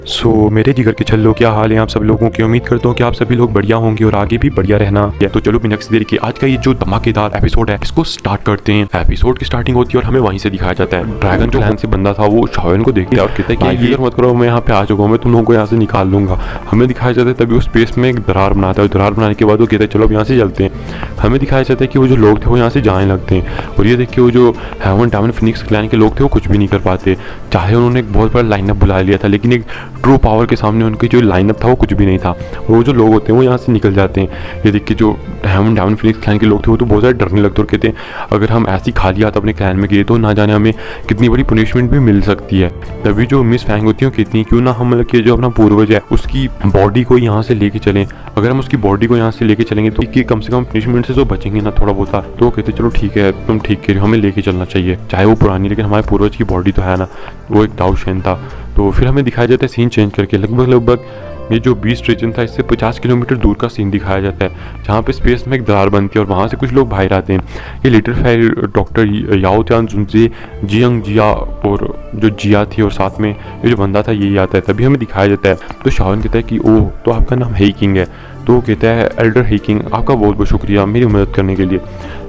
मेरे जिगर के छल्लों, क्या हाल है आप सब लोगों की। उम्मीद करता हूँ कि आप सभी लोग बढ़िया होंगे और आगे भी बढ़िया रहना है। तो चलो बिना किसी देर के आज का ये जो धमाकेदार एपिसोड है इसको स्टार्ट करते हैं। एपिसोड की स्टार्टिंग होती है और हमें वहीं से दिखाया जाता है ड्रैगन जो क्लैन से बंदा था वो शाओन को देखता है और कहता है कि फिक्र मत करो, मैं यहाँ पे आ चुका हूँ, मैं तुम लोगों को यहाँ से निकाल लूंगा। हमें दिखाया जाता है तभी वो स्पेस में एक दरार बनाता है और दरार बनाने के बाद वो कहता है चलो अब यहाँ से चलते हैं। हमें दिखाया जाता है कि वो जो लोग थे वो यहाँ से जाने लगते हैं और ये देख के वो जो हेवन डायमंड फिनिक्स क्लैन के लोग थे वो कुछ भी नहीं कर पाते। चाहे उन्होंने एक बहुत बड़ा लाइनअप बुला लिया था लेकिन एक ट्रू पावर के सामने उनकी जो लाइनअप था वो कुछ भी नहीं था और वो जो लोग होते हैं वो यहाँ से निकल जाते हैं। ये देख के जो हेवन डायमंड फिनिक्स क्लैन के लोग थे वो तो बहुत ज़्यादा डरने लगते और कहते हैं अगर हम ऐसी खाली हाथ अपने क्लैन में गए तो ना जाने हमें कितनी बड़ी पनिशमेंट भी मिल सकती है। तभी जो मिस फैंग होती है कहती हैं क्यों ना हम मतलब कि जो अपना पूर्वज है उसकी बॉडी को यहाँ से लेके चलें। अगर हम उसकी बॉडी को यहाँ से लेके चलेंगे तो कि कम से कम पनिशमेंट से तो बचेंगे ना थोड़ा बहुत। तो कहते चलो ठीक है तुम ठीक कह रहे हो, हमें लेके चलना चाहिए, चाहे वो पुरानी लेकिन हमारे पूर्वज की बॉडी तो है ना। वो एक दाऊ शेन था। तो फिर हमें दिखाया जाता है सीन चेंज करके लगभग ये जो बीस्ट रीजन था इससे 50 किलोमीटर दूर का सीन दिखाया जाता है जहाँ पे स्पेस में एक दरार बनती है और वहाँ से कुछ लोग बाहर आते हैं। ये लिटिल फेयर डॉक्टर याओ त्यान जुनजे, जियंग जिया और जो जिया थी और साथ में ये जो बंदा था यही आता है। तभी हमें दिखाया जाता है तो शाओन कहता है कि ओह तो आपका नाम हेई किंग है। तो वो कहता है एल्डर हेई किंग आपका बहुत बहुत शुक्रिया मेरी मदद करने के लिए।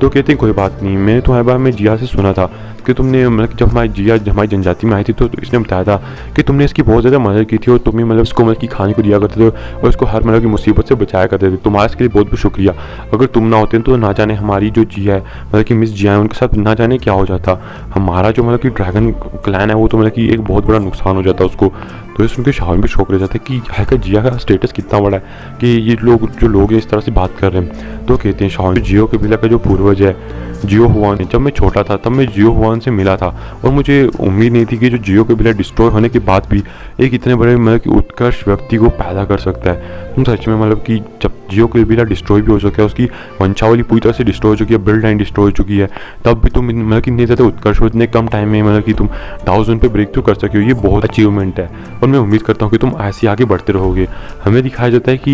तो कहते हैं कोई बात नहीं, मैंने तुम्हारे बारे में जिया से सुना था कि तुमने मतलब जब हमारी जनजाति में आई थी तो इसने बताया था कि तुमने इसकी बहुत ज़्यादा मदद की थी और तुम्हें मतलब इसको मतलब कि खाने को दिया करते थे और इसको हर मतलब की मुसीबत से बचाया करते थे। तुम्हारा इसके लिए बहुत बहुत शुक्रिया। अगर तुम ना होते तो ना जाने हमारी जो जिया है मतलब कि मिस जिया है उनके साथ ना जाने क्या हो जाता। हमारा जो मतलब कि ड्रैगन क्लैन है वो तो मतलब कि एक बहुत बड़ा नुकसान हो जाता उसको। तो इस उनके शान भी शौक रह जाता है कि है जिया का स्टेटस कितना बड़ा है कि ये लोग इस तरह से बात कर रहे हैं। तो कहते हैं शान जियो कबीला का जो पूर्वज है जियो हुआन, जब मैं छोटा था तब मैं जियो हुआन से मिला था और मुझे उम्मीद नहीं थी कि जो जियो कबीला डिस्ट्रॉय होने के बाद भी एक इतने बड़े मतलब कि उत्कर्ष व्यक्ति को पैदा कर सकता है। तुम सच में मतलब कि जब जियो कबीला डिस्ट्रॉय भी हो चुका है, उसकी वंशावली पूरी तरह से डिस्ट्रॉय हो चुकी है, बिल्ड लाइन डिस्ट्रॉय हो चुकी है, तब भी तुम मतलब कि इतने ज़्यादा उत्कर्ष हो, इतने कम टाइम में मतलब कि तुम 1000 पे ब्रेक थ्रू कर सके हो, ये बहुत अचीवमेंट है और मैं उम्मीद करता हूँ कि तुम ऐसे आगे बढ़ते रहोगे। हमें दिखाया जाता है कि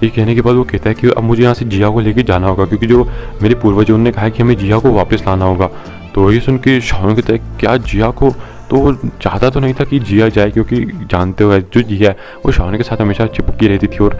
ये कहने के बाद वो कहता है कि अब मुझे यहाँ से जिया को लेके जाना होगा क्योंकि जो मेरे पूर्वज उन्होंने कहा है कि हमें जिया को वापस लाना होगा। तो ये सुन के शाओन कहता है क्या जिया को, तो वो चाहता तो नहीं था कि जिया जाए क्योंकि जानते हो जो जिया है वो शाओन के साथ हमेशा चिपकी रहती थी और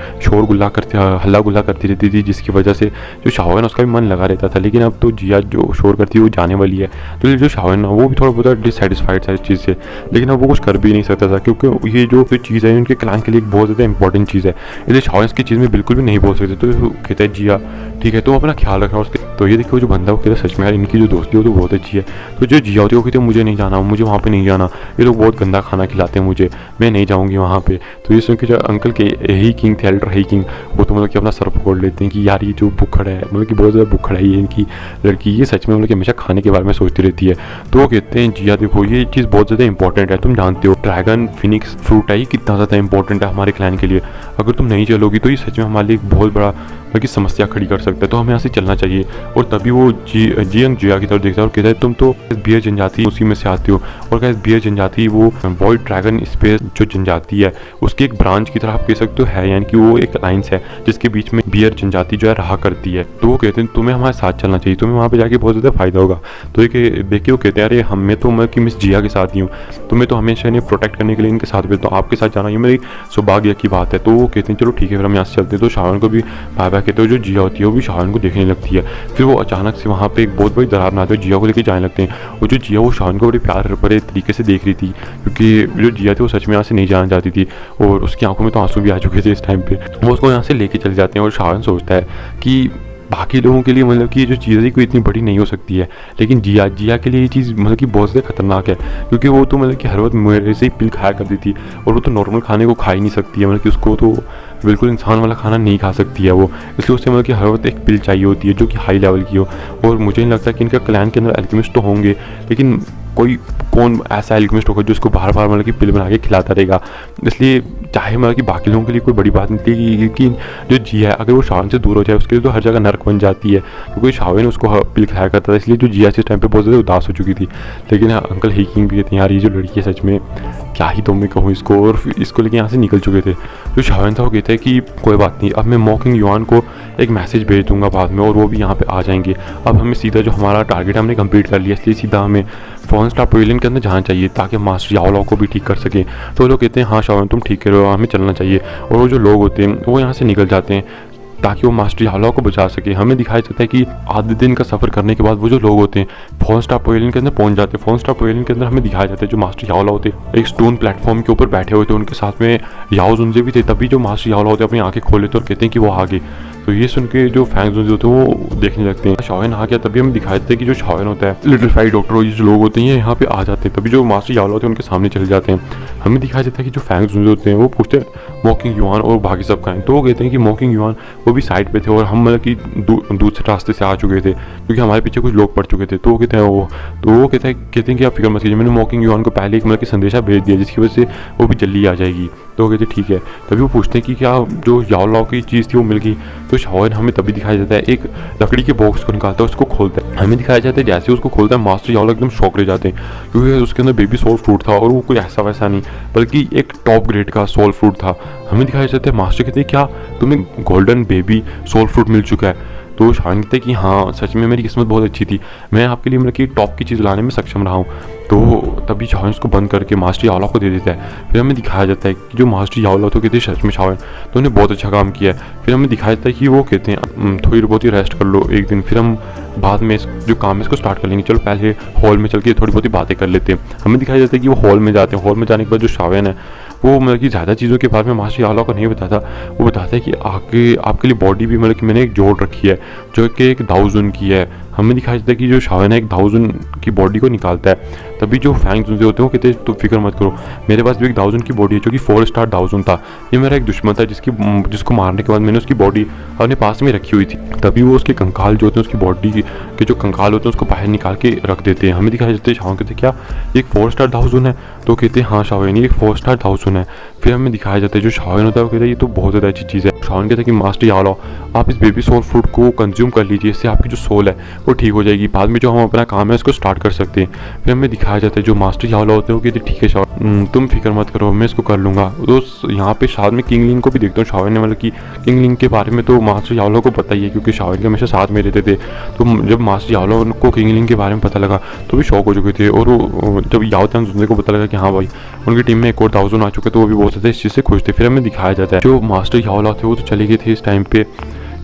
हल्ला गुल्ला करती रहती थी जिसकी वजह से जो शाओन है उसका भी मन लगा रहता था। लेकिन अब तो जिया जो शोर करती है वो जाने वाली है तो जो शाओन है वो भी थोड़ा बहुत डिससेटिस्फाइड था इस चीज़ से, लेकिन अब वो कुछ कर भी नहीं सकता था क्योंकि ये जो चीज़ है उनके क्लैन के लिए एक बहुत ज़्यादा इंपॉर्टेंट चीज़ है, इसलिए शाओन इसकी चीज़ में बिल्कुल भी नहीं बोल सकते। तो कहता है जिया ठीक है तुम अपना ख्याल रखना उसके। तो ये देखो जो बंदा वो कहता है सच में यार इनकी जो दोस्ती हो तो बहुत अच्छी है। तो जो जिया होती है वो कहते हैं मुझे नहीं जाना, मुझे वहाँ पे नहीं जाना, ये लोग बहुत गंदा खाना खिलाते हैं मुझे, मैं नहीं जाऊँगी वहाँ पे। तो ये सुन के जो अंकल के हेई किंग थे एल्डर हेई किंग वो तो मतलब कि अपना सर पकड़ लेते हैं कि यार ये जो बुक्खड़ है मतलब कि बहुत ज़्यादा बुक्खड़ है ये इनकी लड़की, ये सच में मतलब कि हमेशा खाने के बारे में सोचती रहती है। तो वो कहते हैं जिया देखो ये चीज़ बहुत ज़्यादा इंपॉर्टेंट है, तुम जानते हो ड्रैगन फिनिक्स फ्रूट है ये कितना ज़्यादा इंपॉर्टेंट है हमारे क्लैन के लिए, अगर तुम नहीं चलोगी तो ये सच में हमारे लिए एक बहुत बड़ा की समस्या खड़ी कर सकता है, तो हमें यहाँ से चलना चाहिए। और तभी वो जियंग जिया की तरफ देखता है और कहता है तुम तो बियर जनजाति उसी में से आते हो और क्या बियर जनजाति वो वॉइड ड्रैगन स्पेस जो जनजाति है उसकी एक ब्रांच की तरह आप कह सकते हो है, यानी कि वो एक अलायंस है जिसके बीच में बियर जनजाति जो है रहा करती है। तो वो कहते हैं तुम्हें हमारे साथ चलना चाहिए, तुम्हें वहाँ पे जाके बहुत ज़्यादा फायदा होगा। तो ये देख के वो कहते हैं अरे मैं तो मैं कि मिस जिया के साथ ही हूँ, तुम्हें तो हमेशा इन्हें प्रोटेक्ट करने के लिए इनके साथ भेजता हूँ, आपके साथ जाना ये मेरी सौभाग्य की बात है। तो वो कहते हैं चलो ठीक है फिर हम यहाँ से चलते हैं। तो शाओन को भी बाय बाय कहते हो, जो जिया होती है वो भी शाओन को देखने लगती है। फिर वो अचानक से वहाँ पे एक बहुत बड़ी दरार बनाते हैं, जिया को लेकर जाने लगते हैं और जो जिया वो शाओन को बड़े प्यार भरे तरीके से देख रही थी क्योंकि जो जिया थी वो सच में यहाँ से नहीं जाना चाहती थी और उसकी आंखों में तो आंसू भी आ चुके थे इस टाइम पे। वो उसको यहाँ से लेके चले जाते हैं और शाओन सोचता है कि बाकी लोगों के लिए मतलब कि ये जो चीज़ है कोई इतनी बड़ी नहीं हो सकती है, लेकिन जिया के लिए ये चीज़ मतलब कि बहुत ज़्यादा खतरनाक है क्योंकि वो तो मतलब कि हर वक्त मेरे से ही पिल खाया करती थी और वो तो नॉर्मल खाने को खा ही नहीं सकती है, मतलब कि उसको तो बिल्कुल इंसान वाला खाना नहीं खा सकती है वो, इसलिए उसे मतलब कि हर वक्त एक पिल चाहिए होती है जो कि हाई लेवल की हो। और मुझे नहीं लगता कि इनका क्लैन के अंदर एल्केमिस्ट तो होंगे लेकिन कौन ऐसा एल्केमिस्ट होगा जो उसको बार बार मतलब कि पिल बना के खिलाता रहेगा, इसलिए चाहे मतलब कि बाकी लोगों के लिए कोई बड़ी बात नहीं थी लेकिन जो जिया है अगर वो शाओन से दूर हो जाए उसके लिए तो हर जगह नर्क बन जाती है क्योंकि शाओन उसको पिल खिलाया करता था, इसलिए जो जिया इस टाइम पे बहुत ज़्यादा उदास हो चुकी थी। लेकिन अंकल हेई किंग भी कहते हैं यार ये जो लड़की है सच में क्या ही तुम मैं कहूँ इसको, और इसको लेके यहाँ से निकल चुके थे। जो शाओन था वो कहते हैं कि कोई बात नहीं, अब मैं मॉकिंग युआन को एक मैसेज भेज दूंगा बाद में और वो भी यहाँ पे आ जाएंगे। अब हमें सीधा जो हमारा टारगेट है हमने कंप्लीट कर लिया, इसलिए सीधा हमें फोन स्टार पवेलियन के अंदर जाना चाहिए ताकि मास्टर याओलाओ को भी ठीक कर सके। तो वो लोग कहते हैं हाँ शाओन तुम ठीक कह रहे हो, हमें चलना चाहिए। और वो जो लोग होते हैं वो यहाँ से निकल जाते हैं ताकि वो मास्टर याओलाओ को बचा सके। हमें दिखाया जाता है कि आधे दिन का सफ़र करने के बाद वो जो लोग होते हैं फोन स्टार पवेलियन के अंदर पहुंच जाते हैं। फोन स्टार पवेलियन के अंदर हमें दिखाया जाता है जो मास्टर याओलाओ होते हैं एक स्टोन प्लेटफॉर्म के ऊपर बैठे हुए थे, उनके साथ में याओ जुनजे भी थे। तभी जो मास्टर याओलाओ होते हैं अपनी आंखें खोले थे और कहते हैं कि वो आगे। तो ये सुन के जो फैंग जुनजे होते हैं वो देखने लगते हैं शाओन आ गया। तभी हमें दिखाया जाता है कि जो शाओन होता है लिटिल फाई डॉक्टर ये जो लोग होते हैं ये यहाँ पे आ जाते हैं। तभी जो मास्टर याओलाओ होते हैं उनके सामने चले जाते हैं। हमें दिखाया जाता है कि जो फैंग जुनजे होते हैं वो पूछते हैं मॉकिंग युआन और बाकी सब कहाँ हैं। तो वो कहते हैं कि मॉकिंग युआन वो भी साइड पे थे और हम मतलब कि दूसरे रास्ते से आ चुके थे क्योंकि हमारे पीछे कुछ लोग पड़ चुके थे। तो वो कहते हैं कि आप फिक्र मत कीजिए, मैंने मॉकिंग युआन को पहले एक मतलब कि संदेशा भेज दिया जिसकी वजह से वो भी जल्दी आ जाएगी। तो वो कहते ठीक है। तभी वो पूछते हैं कि क्या जो याओलाओ की चीज़ थी वो मिल गई। तो शाओन हमें तभी दिखाया जाता है एक लकड़ी के बॉक्स को निकालता है, उसको खोलता है। हमें दिखाया जाता है जैसे उसको खोलता है मास्टर याओलाओ एकदम शॉक रह जाते हैं क्योंकि उसके अंदर बेबी सोल फ्रूट था और वो कोई ऐसा वैसा नहीं बल्कि एक टॉप ग्रेड का सोल फ्रूट था। हमें दिखाया जाता है मास्टर कहते हैं क्या तुम्हें गोल्डन बेबी सोल फ्रूट मिल चुका है। तो शान कहते हैं कि हाँ सच में मेरी किस्मत बहुत अच्छी थी, मैं आपके लिए मतलब कि टॉप की चीज़ लाने में सक्षम रहा हूँ। तो तभी शाओन उसको बंद करके मास्टर याओलाओ को दे देता है। फिर हमें दिखाया जाता है कि जो मास्टर याओलाओ तो कहते हैं सच में शाओन तो उन्हें बहुत अच्छा काम किया है। फिर हमें दिखाया जाता है कि वो कहते हैं थोड़ी बहुत ही रेस्ट कर लो एक दिन, फिर हम बाद में जो काम है इसको स्टार्ट कर लेंगे। चलो पहले हॉल में चल के थोड़ी बहुत ही बातें कर लेते हैं। हमें दिखाया जाता है कि वो हॉल में जाते हैं। हॉल में जाने के बाद जो शाओन है वो मतलब कि ज़्यादा चीज़ों के बारे में मास्टर याओलाओ को नहीं बताता। वो बताता है कि आगे आपके लिए बॉडी भी मतलब कि मैंने एक जोड़ रखी है जो कि एक दाउजुन की है। हमें दिखाया जाता है कि जो शाओन है एक दाउजुन की बॉडी को निकालता है। तभी जो फैंग जुनजे होते हैं वो कहते हैं तो फिक्र मत करो, मेरे पास भी एक दाउजुन की बॉडी है जो कि 4 स्टार दाउजुन था। ये मेरा एक दुश्मन था जिसको मारने के बाद मैंने उसकी बॉडी अपने पास में रखी हुई थी। तभी वो उसके कंकाल जो होते हैं उसकी बॉडी के जो कंकाल होते हैं उसको बाहर निकाल के रख देते हैं। हमें दिखाया जाता है शाओन कहते हैं क्या एक 4 स्टार दाउजुन है। तो कहते हैं हाँ शाओन ये एक 4 स्टार दाउजुन है। फिर हमें दिखाया जाता है जो शाओन होता है वो कहता है ये तो बहुत ज़्यादा अच्छी चीज़ है। शाओन कहता है कि मास्टर याओलाओ आप इस बेबी सोल फ्रूट को कंज्यूम कर लीजिए, इससे आपकी जो सोल है वो ठीक हो जाएगी, बाद में जो हम अपना काम है उसको स्टार्ट कर सकते हैं। फिर हमें दिखाया जाता है जो मास्टर याओलाओ होते हैं वो कहते हैं ठीक है शाओन तुम फिक्र मत करो मैं इसको कर लूँगा। तो यहाँ पे साथ में किंग लिंग को भी देखता हूँ। शाओन ने मतलब कि किंग लिंग के बारे में तो मास्टर याओलाओ को पता ही है क्योंकि शाओन के हमेशा साथ में रहते थे। तो जब मास्टर याओलाओ को किंग लिंग के बारे में पता लगा तो भी शौक हो चुके थे। और वो जब याओ तंग जुनजे को पता लगा कि हाँ भाई उनकी टीम में एक और दाउजुन आ चुके तो वो भी बहुत ज़्यादा इस चीज़ से खुश थे। फिर हमें दिखाया जाता है जो मास्टर याओलाओ थे वो तो चले गए थे इस टाइम पे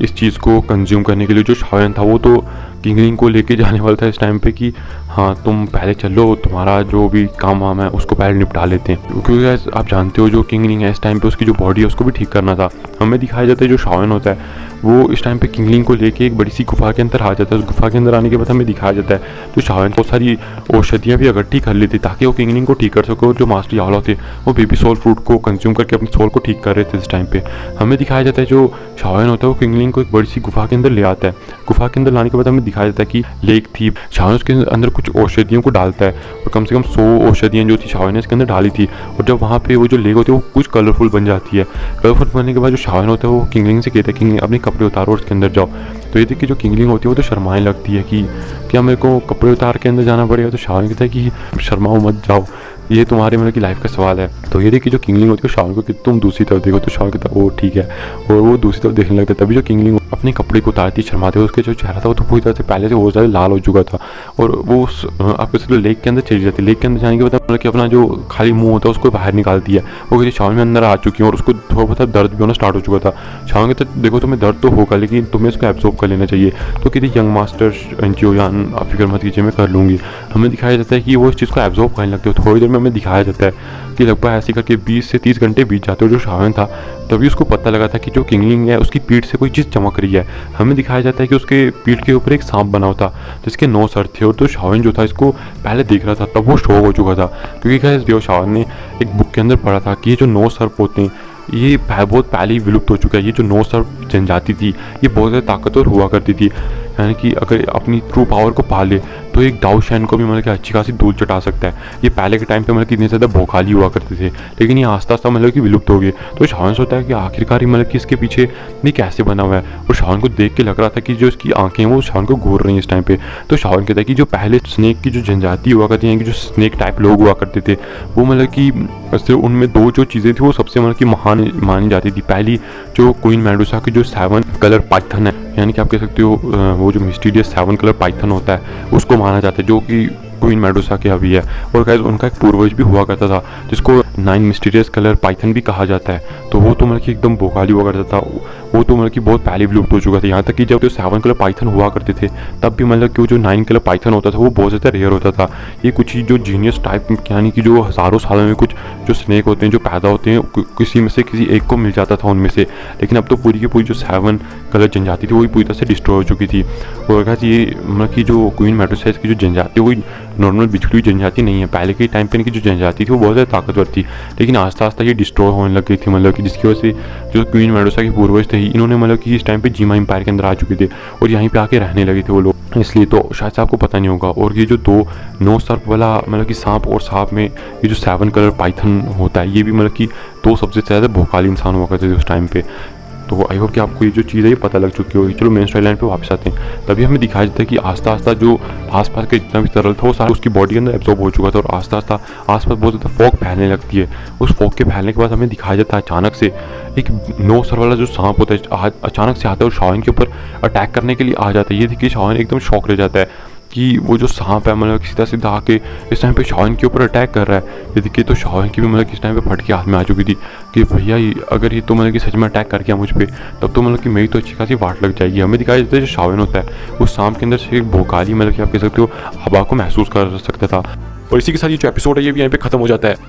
इस चीज़ को कंज्यूम करने के लिए। जो शाओन था वो तो किंगलिंग को लेके जाने वाला था इस टाइम पे कि हाँ तुम पहले चलो तुम्हारा जो भी काम वाम है उसको पहले निपटा लेते हैं क्योंकि आप जानते हो जो किंगलिंग है इस टाइम पे उसकी जो बॉडी है उसको भी ठीक करना था। हमें दिखाया जाता है जो शाओन होता है वो इस टाइम पे किंगलिंग को लेके एक बड़ी सी गुफा के अंदर आ जाता है। उस गुफा के अंदर आने के बाद हमें दिखाया जाता है जो शाओन बहुत सारी औषधियाँ भी इकट्ठी कर ली थी ताकि वो किंगलिंग को ठीक कर सके। और जो मास्टर याओलाओ थे वो बेबी सोल फ्रूट को कंज्यूम करके अपनी सोल को ठीक कर रहे थे इस टाइम पे। हमें दिखाया जाता है जो शाओन होता है वो किंगलिंग को एक बड़ी सी गुफा के अंदर ले आता है। गुफा के अंदर लाने के बाद हमें दिखाया जाता है कि लेक थी, शाओन उसके अंदर कुछ औषधियों को डालता है और कम से कम 100 औषधियाँ जो थी शाओन ने इसके अंदर डाली थी। और जब वहाँ पे वो जो लेक होती है वो कुछ कलरफुल बन जाती है। कलरफुल बनने के बाद जो शाओन होता है वो किंगलिंग से कहता है कि अपने कपड़े उतारो और उसके अंदर जाओ। तो ये देखिए जो किंगलिंग होती है वो तो शर्माने लगती है कि क्या मेरे को कपड़े उतार के अंदर जाना पड़ेगा। तो शाओन कहता है कि शर्माओ मत जाओ, ये तुम्हारे मतलब की लाइफ का सवाल है। तो ये देखिए जो किंगलिंग होती है शाओन को कि तुम दूसरी तरफ देखो। तो शाओन कहता है ओ ठीक है और वो दूसरी तरफ देखने लगता है। तभी जो किंगलिंग अपने कपड़े को उतारती शर्माते हुए उसके जो चेहरा था वो तो पूरी तरह से पहले से बहुत ज़्यादा लाल हो चुका था और वो आपको इसलिए लेक के अंदर चली जाती है। लेक के अंदर जाने के बाद मतलब कि अपना जो खाली मुंह होता है उसको बाहर निकालती है। वो कहती शाओन में अंदर आ चुकी है और उसको थोड़ा बहुत दर्द भी होना स्टार्ट हो चुका था। शाओन कहता है देखो तुम्हें दर्द तो होगा लेकिन तुम्हें इसको एब्जॉर्ब कर लेना चाहिए। तो कहती यंग मास्टर एंजियोयान आप फिक्र मत कीजिए मैं कर लूँगी। हमें दिखाया जाता है कि वो इस चीज़ को एब्जॉर्ब करने लगते हो। थोड़ी देर में हमें दिखाया जाता है कि लगभग ऐसे करके 20 से 30 घंटे बीत जाते हो। जो शाओन था तभी उसको पता लगा था कि जो किंगलिंग है उसकी पीठ से कोई चीज़ चमक रही है। हमें दिखाया जाता है कि उसके पीठ के ऊपर एक सांप बना हुआ था जिसके 9 सर थे। और तो शाओन जो था इसको पहले देख रहा था तब वो शॉक हो चुका था क्योंकि गाइस जो शाओन ने एक बुक के अंदर पढ़ा था कि ये जो 9 सर्प होते हैं ये बहुत पहले ही विलुप्त हो चुका है। ये जो 9 सर्प जनजाति थी ये बहुत ज़्यादा ताकतवर हुआ करती थी, यानी कि अगर अपनी ट्रू पावर को पा ले तो एक दाऊ शैन को भी मतलब कि अच्छी खासी धूल चटा सकता है। ये पहले के टाइम पे मतलब कि इतने ज़्यादा भौकाली हुआ करते थे लेकिन ये आस्ता आस्ता मतलब कि विलुप्त हो गए। तो शाओन सोचता है कि आखिरकार मतलब कि इसके पीछे ये कैसे बना हुआ है। और शाओन को देख के लग रहा था कि जो इसकी आंखें हैं वो शाओन को घूर रही हैं इस टाइम पे। तो शाओन कहता है कि जो पहले स्नेक की जो जनजाति हुआ करती है कि जो स्नेक टाइप लोग हुआ करते थे वो मतलब कि सिर्फ उनमें 2 जो चीज़ें थी वो सबसे मतलब कि महान मानी जाती थी। पहली जो क्वीन मेडुसा की जो 7 कलर पाइथन है, यानी कि आप कह सकते हो वो जो मिस्टीरियस 7 कलर पाइथन होता है उसको माना जाता है जो कि क्वीन मेडुसा के अभी है। और गाइस उनका एक पूर्वज भी हुआ करता था जिसको 9 मिस्टीरियस कलर पाइथन भी कहा जाता है। तो वो तो मतलब कि एकदम भोकाली हुआ करता था, वो तो मतलब कि बहुत पहले विलुप्त हो चुका था। यहाँ तक कि जब जो 7 कलर पाइथन हुआ करते थे तब भी मतलब कि वो जो 9 कलर पाइथन होता था वो बहुत ज़्यादा रेयर होता था। ये कुछ ही जो जीनियस टाइप यानी कि जो हज़ारों सालों में कुछ जो स्नेक होते हैं जो पैदा होते हैं किसी में से किसी एक को मिल जाता था उनमें से। लेकिन अब तो पूरी की पूरी जो 7 कलर जनजाति थी वही पूरी तरह से डिस्ट्रॉय हो चुकी थी। और अगर ये मतलब कि जो क्वीन मेडुसा की जो जनजाति वही नॉर्मल बिछड़ी हुई जनजाति नहीं है। पहले के टाइम पे इनकी जो जनजाति थी वो बहुत ज़्यादा ताकतवर थी, लेकिन आस्ता आस्ता ये डिस्ट्रॉय होने लग गई थी। मतलब कि जिसकी वजह से जो क्वीन मेडुसा के पूर्वज थे इन्होंने मतलब कि इस टाइम पे जीमा एम्पायर के अंदर आ चुके थे और यहीं पे आके रहने लगे थे वो लोग। इसलिए तो शायद से आपको पता नहीं होगा। और ये जो 2 9 सर्प वाला मतलब कि सांप और सांप में ये जो 7 कलर पाइथन होता है ये भी मतलब कि 2 सबसे ज़्यादा भोकाली इंसान हुआ करते थे उस टाइम पे। तो आई होप कि आपको ये जो चीज़ है ये पता लग चुकी होगी। चलो मेन स्टोरी लाइन पे वापस आते हैं। तभी हमें दिखाया जाता है कि आस्ता आस्ता जो आसपास के जितना भी तरल था वो सारा उसकी बॉडी के अंदर एब्जॉर्ब हो चुका था और आस्ता आस्ता आसपास बहुत ज़्यादा फॉग फैलने लगती है। उस फॉग के फैलने के बाद हमें दिखाया जाता है अचानक से एक 9 सर वाला जो सांप होता है अचानक से आता है और शाओन के ऊपर अटैक करने के लिए आ जाता है। ये देखिए शाओन एकदम शॉक रह जाता है कि वो जो सांप है मतलब सीधा सीधा आके इस टाइम पे शाओन के ऊपर अटैक कर रहा है। ये देखिए तो शाओन की भी मतलब इस टाइम पे फट के हाथ में आ चुकी थी कि भैया अगर ये तो मतलब कि सच में अटैक कर गया मुझ पे तब तो मतलब कि मेरी तो अच्छी खासी वाट लग जाएगी। हमें दिखाया जाता है जो शाओन होता है उस सांप के अंदर से एक भोकाली मतलब कि आप कह सकते हो हवा को महसूस कर सकता था। और इसी के साथ ये जो एपिसोड है ये भी यहाँ पे खत्म हो जाता है।